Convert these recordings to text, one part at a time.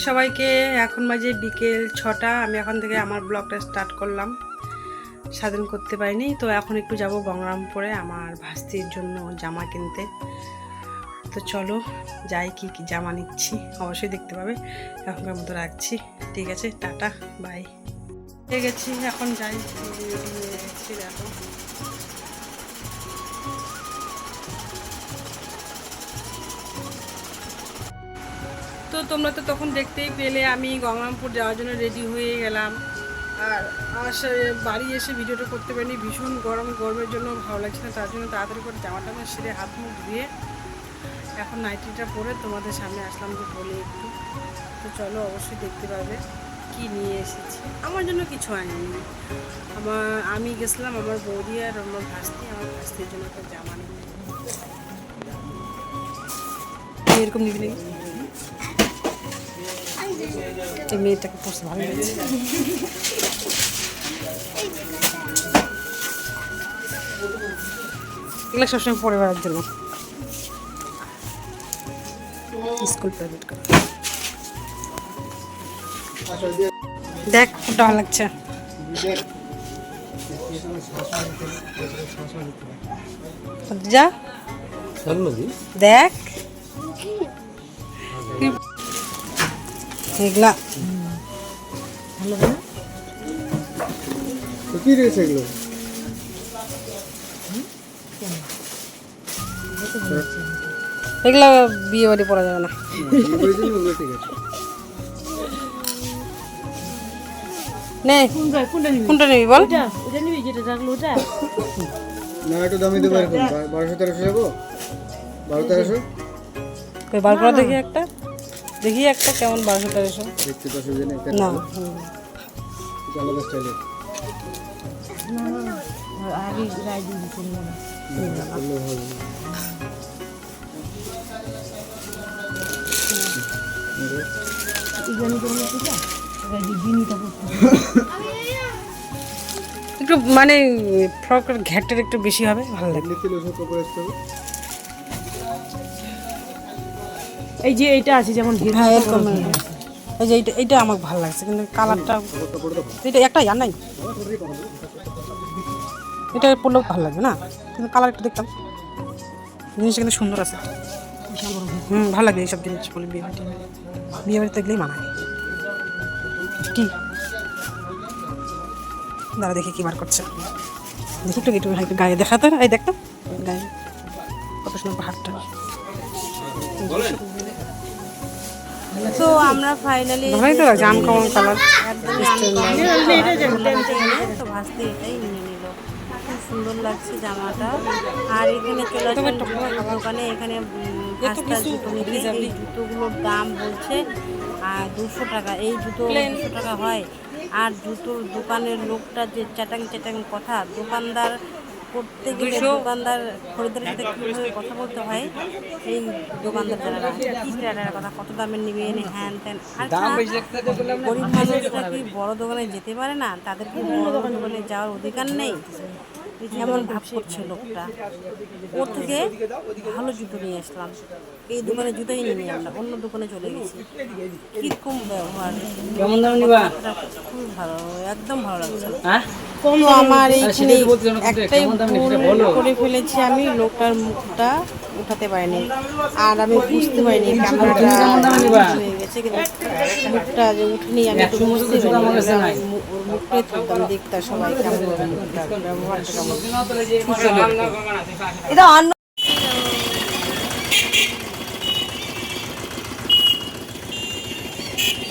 সবাইকে এখন বাজে বিকেল 6টা। আমি এখন থেকে আমার ব্লগটা স্টার্ট করলাম। সারাদিন করতে পারিনি তো এখন একটু যাব গঙ্গারামপুরে আমার ভাস্তির জন্য জামা কিনতে। তো চলো যাই, কি কি জামা নিচ্ছি অবশ্যই দেখতে পাবে। এখনকার মতো রাখছি, ঠিক আছে, টাটা বাই। পেয়ে গেছি, এখন যাই। দেখো তো তোমরা তো তখন দেখতেই পেলে আমি গঙ্গারামপুর যাওয়ার জন্য রেডি হয়ে গেলাম। আর বাড়ি এসে ভিডিওটা করতে পারিনি, ভীষণ গরমের জন্য ভালো লাগছে না, তার জন্য তাড়াতাড়ি করে জামা টামা সেরে হাত মুখ ধুয়ে এখন নাইটিটা পরে তোমাদের সামনে আসলাম যে বলে একটু। তো চলো অবশ্যই দেখতে পাবে কি নিয়ে এসেছি। আমার জন্য কিছু আনিনি, আমি গেছিলাম আমার বৌদি আর আমার ভাস্তির জন্য একটা জামা নিয়ে। এরকম নিবি নাকি? এই মেয়েটাকে পড়তে ভালো লাগছে। এগুলো সবসময় পরে বেড়ার জন্য, স্কুল প্রাইভেট করে। দেখ কোনটা ভালো লাগছে। যা দেখ এগুলা ভালো না, কি রয়েছে এগুলো? এগুলা বিয়ে বাড়ি পরা যাবে না। নে কোনটা নিবি বল? ওটা নিবি যেটা রাখলো ওটা না, একটু দামি দেবো। এরকম 1200-1300 যাবো। 1200-1300 বার করা দেখি একটা, দেখি একটা কেমন 1200-1300 দেখতে তো সুবিধা নেই না। আলাদা স্টাইলের আগে রাই দিয়ে দিচ্ছি না একটু মানে ফ্রকের ঘ্যাটের একটু বেশি হবে, ভালো লাগবে। এই যে এইটা আছে যেমন হ্যাঁ এরকম, এই যে এইটা আমার ভালো লাগছে, কিন্তু কালারটা এটা একটা আর নাই, এটা পরলেও ভালো লাগবে না, কিন্তু কালার একটু দেখতাম। জিনিসটা কিন্তু সুন্দর আছে, ভালো লাগবে এইসব জিনিস বলে। বিয়ে বাড়িতে দেখলেই মানায়। কি দাঁড়া দেখি কি বার করছে, দেখি একটু একটু গায়ে দেখাতে। এই দেখতো গায়ে কত সুন্দর পাহাড়টা। তো আমরা ফাইনালি ভালোই তো লাগছে, আনকমন কালার। তো ভাসতে এটাই নিয়ে নিল, খুব সুন্দর লাগছে জামাটা। আর এখানে চলে আসবেন দোকানে, এখানে ভাস্তার জুতো নিতে। এই জুতোগুলোর দাম বলছে 200 টাকা। এই জুতো 200 টাকা হয়? আর জুতোর দোকানের লোকটা যে চ্যাটাং কথা, দোকানদার করতে গেলে দোকানদার খরিদ্দারের সাথে কীভাবে কথা বলতে হয়, এই দোকানদার যারা কী ক্রেটার কথা, কত দামের নিবে হ্যান ত্যান। আর গরিব মানুষরা কি বড় দোকানে যেতে পারে না? তাদের কি বড় দোকানে যাওয়ার অধিকার নেই? এমন ভাব করছে লোকটা। ওর থেকে ভালো জুতো নিয়ে আসলাম, এই দোকানে জুতোই নিয়ে আমরা অন্য দোকানে চলে গেছি। কীরকম ব্যবহার, কেমন দাম নিবা? খুব ভালো, একদম ভালো লাগছে। তো আমার এইখানে একটাই ভুল করে ফেলেছি, আমি লোকটার মুখটা উঠাতে পারিনি, আর আমি বুঝতে পারিনি ক্যামেরাটা হয়ে গেছে, কিন্তু মুখটা যে উঠেনি আমি একটু বুঝতে পারিনি। ওর মুখটাই থাকতাম দেখতে সবাই কেমন মুখটা, ব্যবহারটা কেমন। এটা অন্য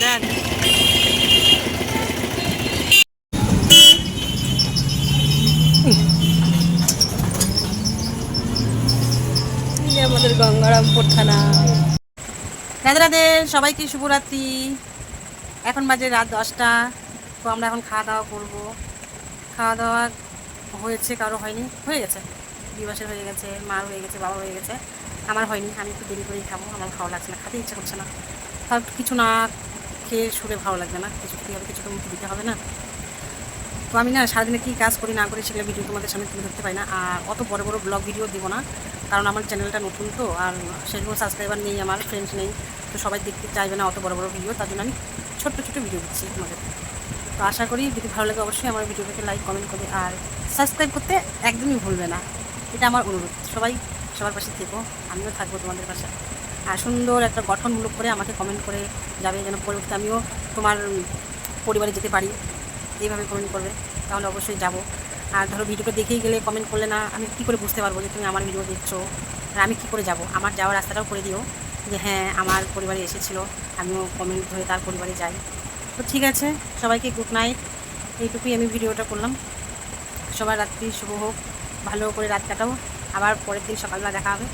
দেখ আমাদের গঙ্গারামপুর থানা। রাধে রাধে সবাইকে, শুভরাত্রি। এখন বাজে রাত 10টা। তো আমরা এখন খাওয়া দাওয়া করবো। খাওয়া দাওয়া হয়েছে, কারো হয়নি, হয়ে গেছে। বিবাসের হয়ে গেছে, মার হয়ে গেছে, বাবা হয়ে গেছে, আমার হয়নি। আমি একটু দেরি করেই খাবো, আমার ভালো লাগছে না, খেতে ইচ্ছা করছে না। তার কিছু না খেয়ে সুরে ভালো লাগবে না, কিছু খেতে হবে, কিছু তো মুখে দিতে হবে না। তো আমি না সারাদিনে কী কাজ করি না করি সেগুলো ভিডিও তোমাদের সামনে তুলে ধরতে পারি না। আর অত বড় বড় ব্লগ ভিডিও দেবো না, কারণ আমার চ্যানেলটা নতুন তো, আর সেরকম সাবস্ক্রাইবার নেই, আমার ফ্রেন্ডস নেই। তো সবাই দেখতে চাইবে না অত বড় বড় ভিডিও, তার জন্য আমি ছোট্ট ছোট্ট ভিডিও দিচ্ছি তোমাদের। তো আশা করি যদি ভালো লাগে অবশ্যই আমার ভিডিওটাকে লাইক কমেন্ট করবে, আর সাবস্ক্রাইব করতে একদমই ভুলবে না, এটা আমার অনুরোধ। সবাই সবার পাশে থেকো, আমিও থাকবো তোমাদের পাশে। আর সুন্দর একটা গঠনমূলক করে আমাকে কমেন্ট করে যাবে, যেন পরবর্তীতে আমিও তোমার পরিবারে যেতে পারি, এইভাবে কমেন্ট করবে, তাহলে অবশ্যই যাব। আর ধরো ভিডিওটা দেখেই গেলে কমেন্ট করলে না, আমি কী করে বুঝতে পারবো যে তুমি আমার ভিডিও দেখছো, আর আমি কী করে যাব? আমার যাওয়ার রাস্তাটাও করে দিও, যে হ্যাঁ আমার পরিবারে এসেছিলো, আমিও কমেন্ট ধরে তার পরিবারে যাই। তো ঠিক আছে, সবাইকে গুড নাইট, এইটুকুই আমি ভিডিওটা করলাম। সবার রাত্রি শুভ হোক, ভালো করে রাত কাটাও, আবার পরের দিন সকালবেলা দেখা হবে।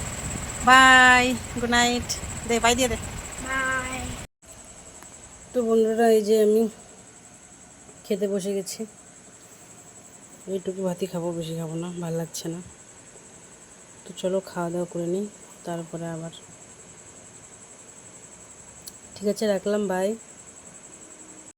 বাই, গুড নাইট, দে বাই দিয়ে দে। বাই। তো বন্ধুরা, এই যে আমি খেতে বসে গেছি, এইটুকু ভাতই খাবো, বেশি খাবো না, ভালো লাগছে না। তো চলো খাওয়া দাওয়া করে নিই, তারপরে আবার। ঠিক আছে, রাখলাম, বাই।